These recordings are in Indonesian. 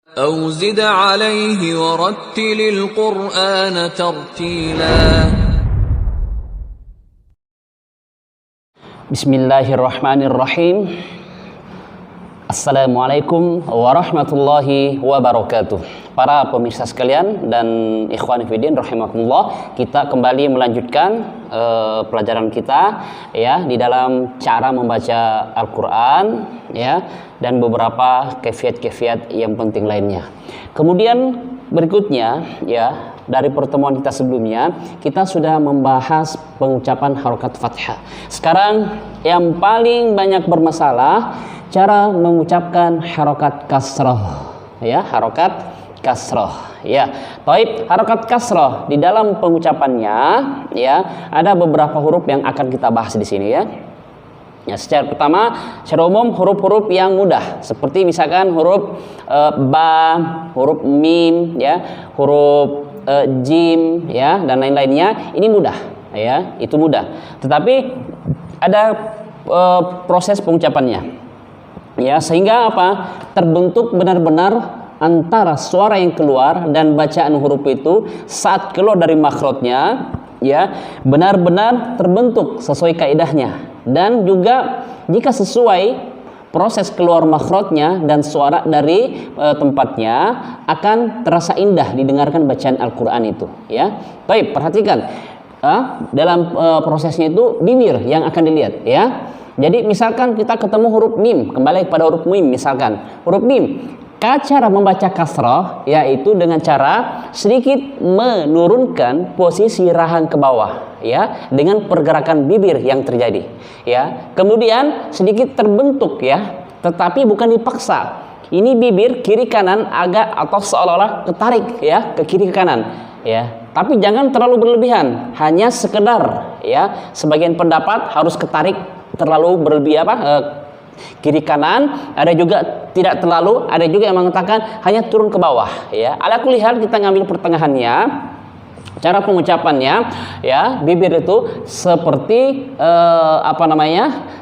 أو زد عليه ورتل القرآن ترتيلا. Bismillahirrahmanirrahim. Assalamualaikum warahmatullahi wabarakatuh. Para pemirsa sekalian dan ikhwan fillah rahimakumullah, kita kembali melanjutkan pelajaran kita ya di dalam cara membaca Al-Qur'an ya dan beberapa kefiat-kefiat yang penting lainnya. Kemudian berikutnya ya, dari pertemuan kita sebelumnya kita sudah membahas pengucapan harokat fathah. Sekarang yang paling banyak bermasalah cara mengucapkan harokat kasrah ya, harokat kasrah ya. Baik, harokat kasrah di dalam pengucapannya ya ada beberapa huruf yang akan kita bahas di sini ya. Ya, secara pertama, secara umum huruf-huruf yang mudah seperti misalkan huruf ba, huruf mim ya, huruf jim ya dan lain-lainnya, ini mudah ya, itu mudah. Tetapi ada proses pengucapannya ya, sehingga apa? Terbentuk benar-benar antara suara yang keluar dan bacaan huruf itu saat keluar dari makhrajnya ya, benar-benar terbentuk sesuai kaidahnya. Dan juga jika sesuai proses keluar makhrajnya dan suara dari tempatnya akan terasa indah didengarkan bacaan Al-Qur'an itu ya. Baik, perhatikan dalam prosesnya itu bibir yang akan dilihat ya. Jadi misalkan kita ketemu huruf mim, kembali kepada huruf mim, misalkan huruf mim, cara membaca kasrah yaitu dengan cara sedikit menurunkan posisi rahang ke bawah ya, dengan pergerakan bibir yang terjadi ya. Kemudian sedikit terbentuk ya, tetapi bukan dipaksa. Ini bibir kiri kanan agak atau seolah-olah ketarik ya ke kiri ke kanan ya. Tapi jangan terlalu berlebihan, hanya sekedar ya. Sebagian pendapat harus ketarik terlalu berlebihan kiri kanan, ada juga tidak terlalu, ada juga yang mengatakan hanya turun ke bawah ya. Ala kulli hal kita ngambil pertengahannya. Cara pengucapannya ya, bibir itu seperti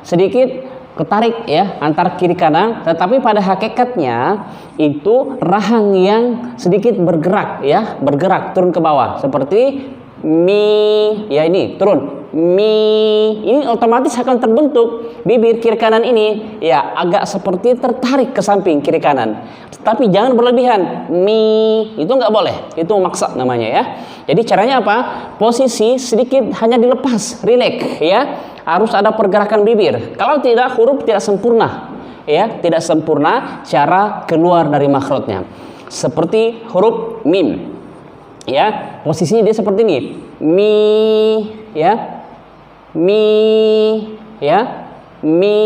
sedikit ketarik ya antar kiri kanan, tetapi pada hakikatnya itu rahang yang sedikit bergerak ya, bergerak turun ke bawah seperti mi ya, ini turun mi, ini otomatis akan terbentuk bibir kiri kanan ini ya agak seperti tertarik ke samping kiri kanan, tapi jangan berlebihan. Mi itu nggak boleh, itu maksa namanya ya. Jadi caranya apa? Posisi sedikit hanya dilepas, rileks ya, harus ada pergerakan bibir. Kalau tidak, huruf tidak sempurna ya, tidak sempurna cara keluar dari makhrajnya. Seperti huruf mim ya, posisinya dia seperti ini, mi ya, mi ya, mi,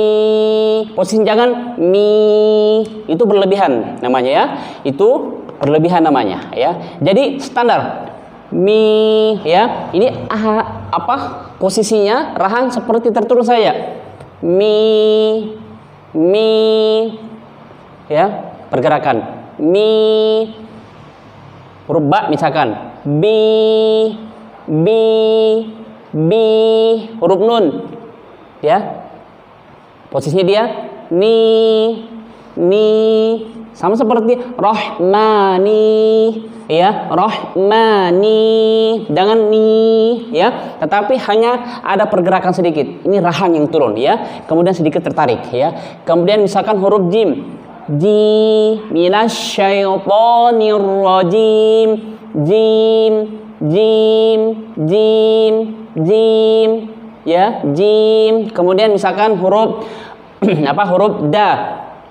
posisi jangan mi, itu berlebihan namanya ya, itu berlebihan namanya ya. Jadi standar mi ya, ini posisinya rahang seperti terturun saja, mi ya, pergerakan mi. Huruf ba misalkan bi, huruf nun ya, posisinya dia ni, sama seperti rohmani ya, rohmani, jangan ni ya, tetapi hanya ada pergerakan sedikit, ini rahang yang turun ya, kemudian sedikit tertarik ya. Kemudian misalkan huruf jim, ji minasyaitonir rajim, jim ya, jim. Kemudian misalkan huruf huruf da,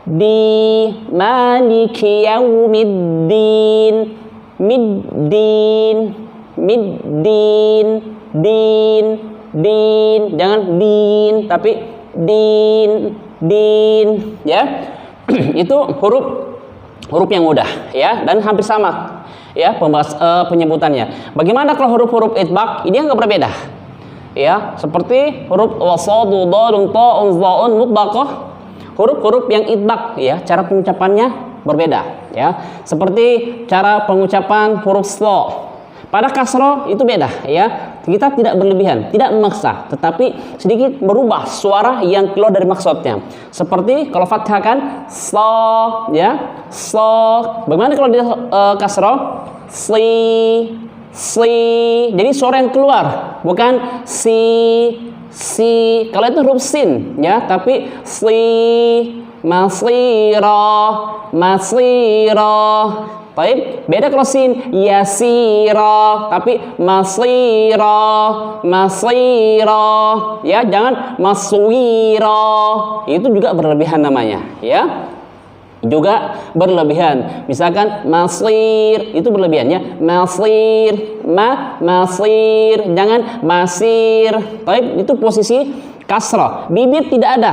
di maliki yaumiddin, din, jangan din tapi din ya. Itu huruf yang mudah ya, dan hampir sama ya penyebutannya. Bagaimana kalau huruf-huruf itbaq? Ini agak berbeda ya, seperti huruf wasadu dadun ta'un za'un mutbaqah, huruf-huruf yang itbaq ya, cara pengucapannya berbeda ya. Seperti cara pengucapan huruf slo pada kasroh itu beda ya, Kita tidak berlebihan, tidak memaksa, tetapi sedikit merubah suara yang keluar dari maksudnya. Seperti kalau fathah kan so, ya, so. Bagaimana kalau dia kasroh? Si. Jadi suara yang keluar, bukan si. Kalau itu huruf sin, ya, tapi si. Masira. Baik, beda kalau sin, yasira, tapi masira. Ya, jangan maswira. Itu juga berlebihan namanya, ya. Juga berlebihan. Misalkan masir, itu berlebihan, ya. Masir, jangan masir. Baik, itu posisi kasrah. Bibir tidak ada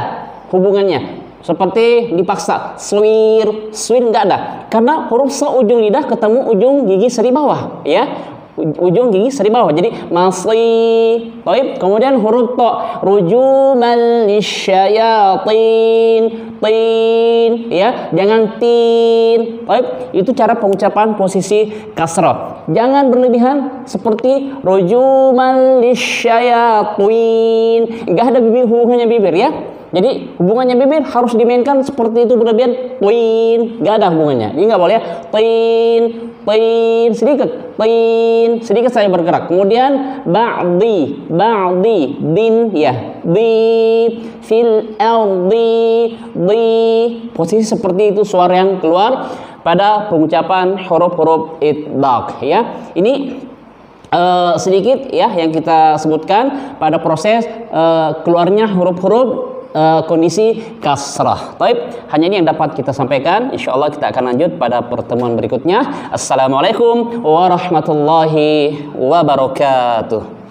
hubungannya. Seperti dipaksa, swir nggak ada. Karena huruf sa ujung lidah ketemu ujung gigi seri bawah, ya. Ujung gigi seri bawah. Jadi masri. Baik, kemudian huruf to, rujuman lisyayatin, tin, ya. Jangan tin. Baik, itu cara pengucapan posisi kasrah. Jangan berlebihan seperti rujuman lisyayatin. Enggak ada hubungannya bibir, ya. Jadi hubungannya bibir harus dimainkan seperti itu berlebihan. Tin, nggak ada hubungannya. Ini nggak boleh. Tin, sedikit saya bergerak. Kemudian ba'di, din, ya, di, fil ardi, di. Posisi seperti itu suara yang keluar pada pengucapan huruf-huruf idgham, ya. Ini sedikit, ya, yang kita sebutkan pada proses keluarnya huruf-huruf kondisi kasrah. Baik, hanya ini yang dapat kita sampaikan. Insyaallah kita akan lanjut pada pertemuan berikutnya. Assalamualaikum warahmatullahi wabarakatuh.